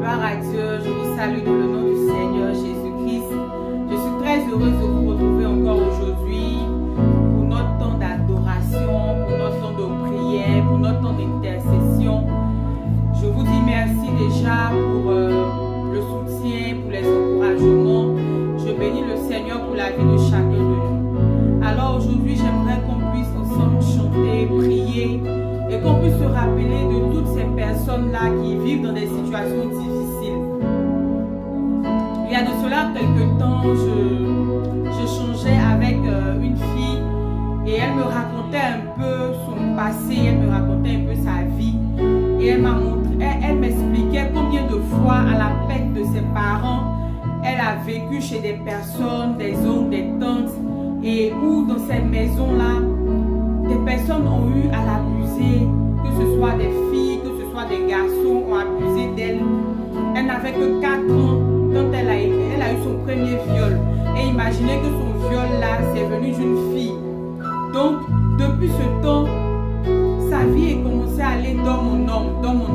Gloire à Dieu, je vous salue dans le nom du Seigneur Jésus-Christ. Je suis très heureuse de vous retrouver encore aujourd'hui pour notre temps d'adoration, pour notre temps de prière, pour notre temps d'intercession. Je vous dis merci déjà pour le soutien, pour les encouragements. Je bénis le Seigneur pour la vie de chacun de nous. Alors aujourd'hui, j'aimerais qu'on puisse ensemble chanter, prier et qu'on puisse se rappeler de toutes ces personnes-là qui vivent dans des situations difficiles. Il y a de cela quelques temps, je changeais avec une fille et elle me racontait un peu son passé, elle me racontait un peu sa vie et elle m'expliquait combien de fois à la perte de ses parents, elle a vécu chez des personnes, des oncles, des tantes et où dans cette maison-là, des personnes ont eu à l'abuser, que ce soit des filles, que ce soit des garçons, ont abusé d'elle. Elle n'avait que 4 ans quand elle a eu son premier viol. Et imaginez que son viol-là, c'est venu d'une fille. Donc, depuis ce temps, sa vie est commencée à aller dans mon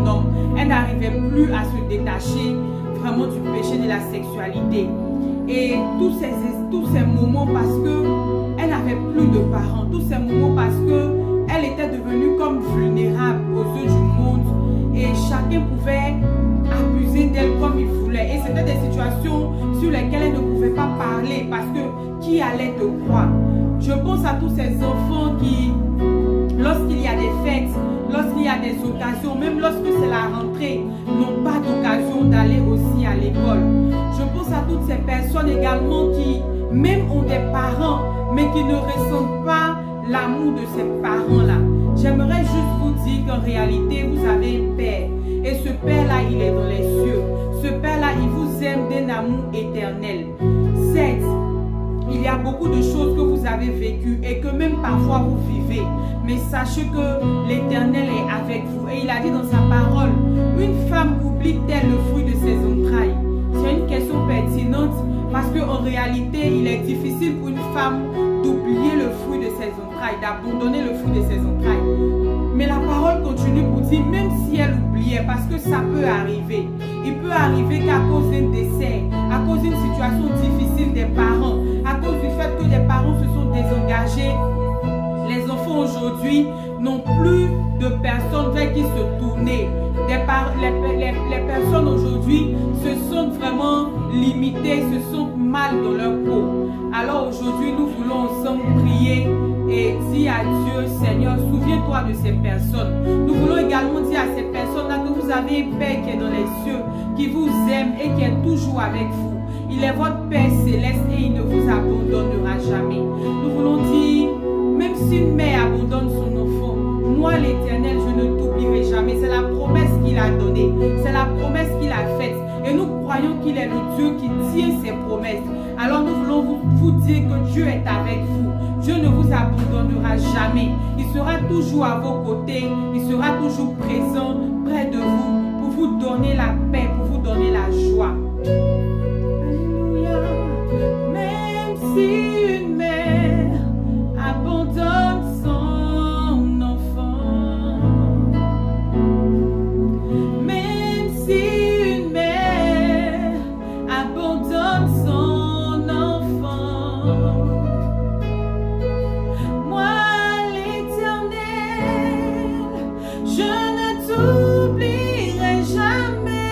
homme. Elle n'arrivait plus à se détacher vraiment du péché de la sexualité. Et tous ces moments parce que elle n'avait plus de parents, tous ces moments parce que elle était devenue comme vulnérable aux yeux du monde et chacun pouvait abuser d'elle comme il voulait. Et c'était des situations sur lesquelles elle ne pouvait pas parler parce que qui allait te croire? Je pense à tous ces enfants qui, lorsqu'il y a des fêtes, lorsqu'il y a des occasions, même lorsque c'est la rentrée, n'ont pas d'occasion d'aller aussi à l'école. Je pense à toutes ces personnes également qui même ont des parents, mais qui ne ressentent pas l'amour de ces parents-là. J'aimerais juste vous dire qu'en réalité, vous avez un Père. Et ce Père-là, il est dans les cieux. Ce Père-là, il vous aime d'un amour éternel. Certes, il y a beaucoup de choses que vous avez vécues et que même parfois vous vivez. Mais sachez que l'Éternel est avec vous. Et il a dit dans sa parole, une femme oublie-t-elle le fruit de ses entrailles? C'est une question pertinente parce qu'en réalité, il est difficile pour une femme d'oublier le fruit de ses entrailles, d'abandonner le fruit de ses entrailles. Mais la parole continue pour dire, même si elle oubliait, parce que ça peut arriver. Il peut arriver qu'à cause d'un décès, à cause d'une situation difficile des parents, à cause du fait que les parents se sont désengagés, les enfants aujourd'hui n'ont plus de personnes vers qui se tourner. Les personnes aujourd'hui se sentent vraiment limitées, se sentent mal dans leur peau. Alors aujourd'hui, nous voulons ensemble prier et dire à Dieu, Seigneur, souviens-toi de ces personnes. Nous voulons également dire à ces personnes-là que vous avez un Père qui est dans les cieux, qui vous aime et qui est toujours avec vous. Il est votre Père céleste et il ne vous abandonnera jamais. Nous voulons dire, même si une mère abandonne son enfant, moi l'Éternel, je ne t'oublierai jamais. C'est la promesse qu'il a donnée, c'est la promesse qu'il a faite. Et nous croyons qu'il est le Dieu qui tient ses promesses. Alors nous voulons vous dire que Dieu est avec vous. Dieu ne vous abandonnera jamais. Il sera toujours à vos côtés. Il sera toujours présent près de vous pour vous donner la paix, pour vous donner la joie. Alléluia. Même si une mère abandonne son enfant, même si une mère abandonne son enfant, moi l'Éternel, je ne t'oublierai jamais.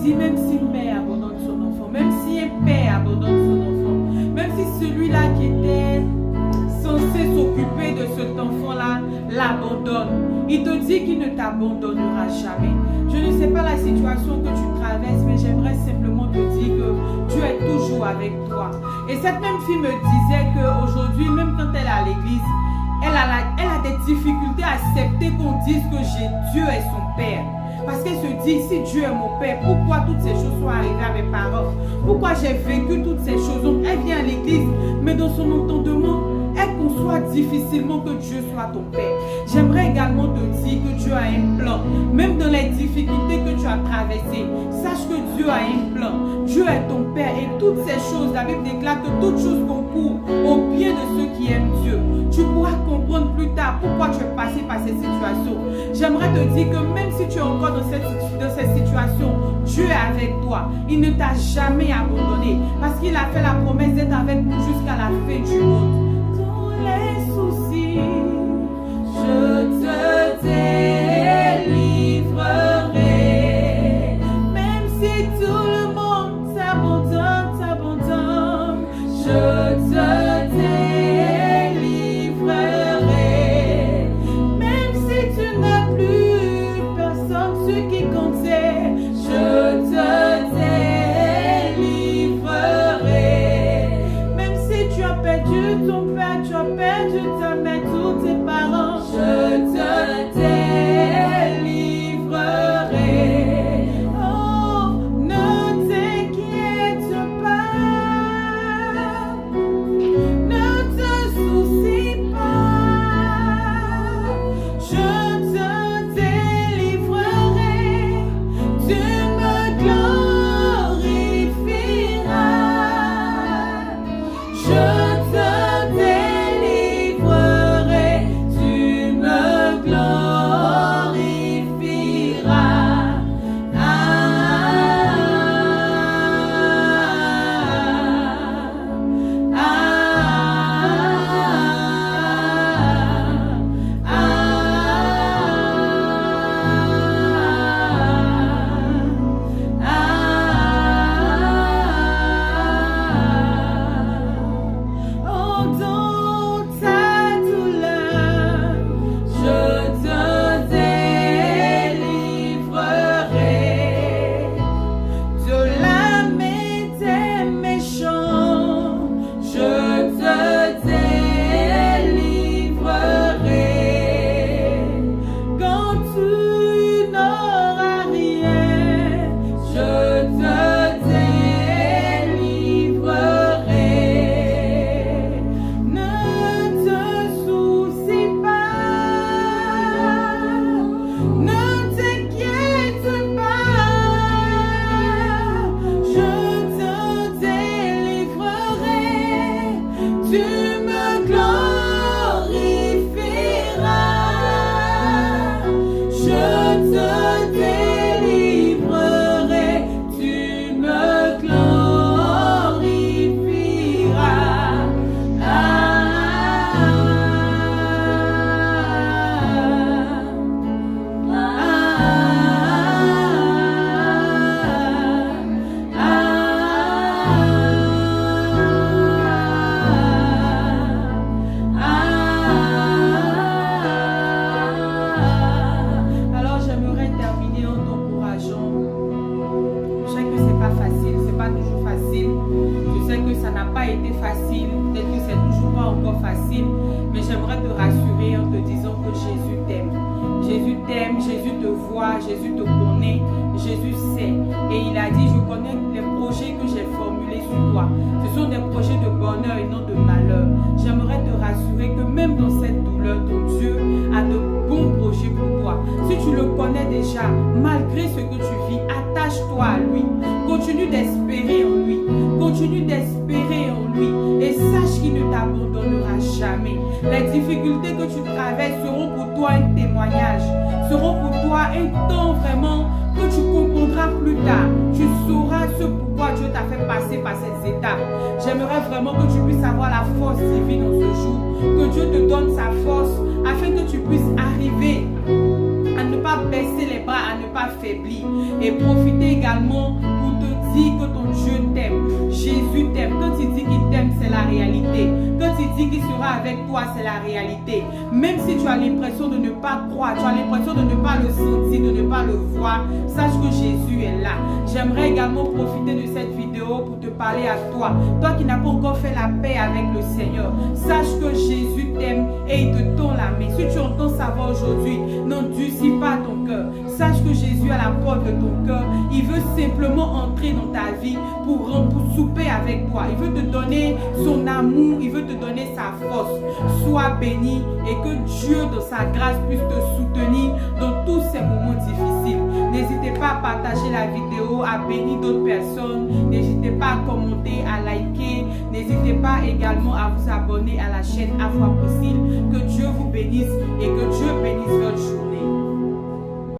dit, même si une mère abandonne son enfant, même si un père abandonne son enfant, même si celui-là qui était censé s'occuper de cet enfant-là l'abandonne, il te dit qu'il ne t'abandonnera jamais. Je ne sais pas la situation que tu traverses, mais j'aimerais simplement te dire que Dieu est toujours avec toi. Et cette même fille me disait qu'aujourd'hui, même quand elle est à l'église, elle a des difficultés à accepter qu'on dise que Dieu est son Père. Parce qu'elle se dit, si Dieu est mon Père, pourquoi toutes ces choses sont arrivées à mes parents? Pourquoi j'ai vécu toutes ces choses? Donc elle vient à l'église, mais dans son entendement, elle conçoit difficilement que Dieu soit ton Père. J'aimerais également te dire que Dieu a un plan. Même dans les difficultés que tu as traversées, sache que Dieu a un plan. Dieu est ton Père et toutes ces choses, la Bible déclare que toutes choses concourent au bien de ceux qui aiment Dieu. Tu pourras comprendre plus tard pourquoi tu es passé par cette situation. J'aimerais te dire que même si tu es encore dans cette situation, Dieu est avec toi. Il ne t'a jamais abandonné parce qu'il a fait la promesse d'être avec nous jusqu'à la fin du monde. Tous les soucis, je te délivrerai. Même si tout le monde t'abandonne, je te délivrerai. Même si tu n'as plus personne sur qui compter, je te délivrerai. Même si tu as perdu ton père, tu as perdu ta mère, tous tes parents, je te délivrerai. Oh, ne t'inquiète pas, ne te soucie pas, je te délivrerai, tu me glorifieras. Je te délivrerai, tu me glorifieras. Oh, dans ta douleur, je te délivrerai de la main des méchants. Je te délivrerai quand tu n'auras rien. Je te délivrerai. Ne te soucie pas, ne t'inquiète pas, je te délivrerai, tu me glorifieras. Je te délivrerai, tu me glorifieras. Alors j'aimerais terminer en t'encourageant. Je sais que c'est pas facile, c'est pas toujours facile. Je sais que ça n'a pas été facile, peut-être que c'est toujours pas encore facile, mais j'aimerais te rassurer en te disant que Jésus t'aime. Jésus t'aime, Jésus te voit, Jésus te connaît, Jésus sait. Et il a dit, je connais les projets que j'ai formulés sur toi. Ce sont des projets de bonheur et non de malheur. J'aimerais te rassurer que même dans cette douleur, ton Dieu a de bons projets pour toi. Si tu le connais déjà, malgré ce que tu vis, attache-toi à lui. Continue d'espérer en lui. Continue d'espérer en lui. Et sache qu'il ne t'abandonnera jamais. Les difficultés que tu traverses seront pour toi un témoignage. Seront pour toi un temps vraiment que tu comprendras plus tard. Tu sauras ce pourquoi Dieu t'a fait passer par cette étape. J'aimerais vraiment que tu puisses avoir la force divine en ce jour. Que Dieu te donne sa force afin que tu puisses arriver à ne pas pas baisser les bras, à ne pas faiblir. Et profiter également pour te dire que ton Dieu t'aime. Jésus t'aime. Quand il dit qu'il t'aime, c'est la réalité. Quand il dit qu'il sera avec toi, c'est la réalité. Même si tu as l'impression de ne pas croire, tu as l'impression de ne pas le sentir, de ne pas le voir, sache que Jésus est là. J'aimerais également profiter de cette vidéo pour te parler à toi. Toi qui n'as pas encore fait la paix avec le Seigneur, sache que Jésus t'aime et il te tend la main. Si tu entends sa voix aujourd'hui, n'endurcis pas ton cœur. Sache que Jésus est à la porte de ton cœur. Il veut simplement entrer dans ta vie pour souper avec toi. Il veut te donner son amour, il veut te donner sa force. Sois béni et que Dieu dans sa grâce puisse te soutenir dans tous ces moments difficiles. N'hésitez pas à partager la vidéo, à bénir d'autres personnes. N'hésitez pas à commenter, à liker. N'hésitez pas également à vous abonner à la chaîne Afro Priscille. Que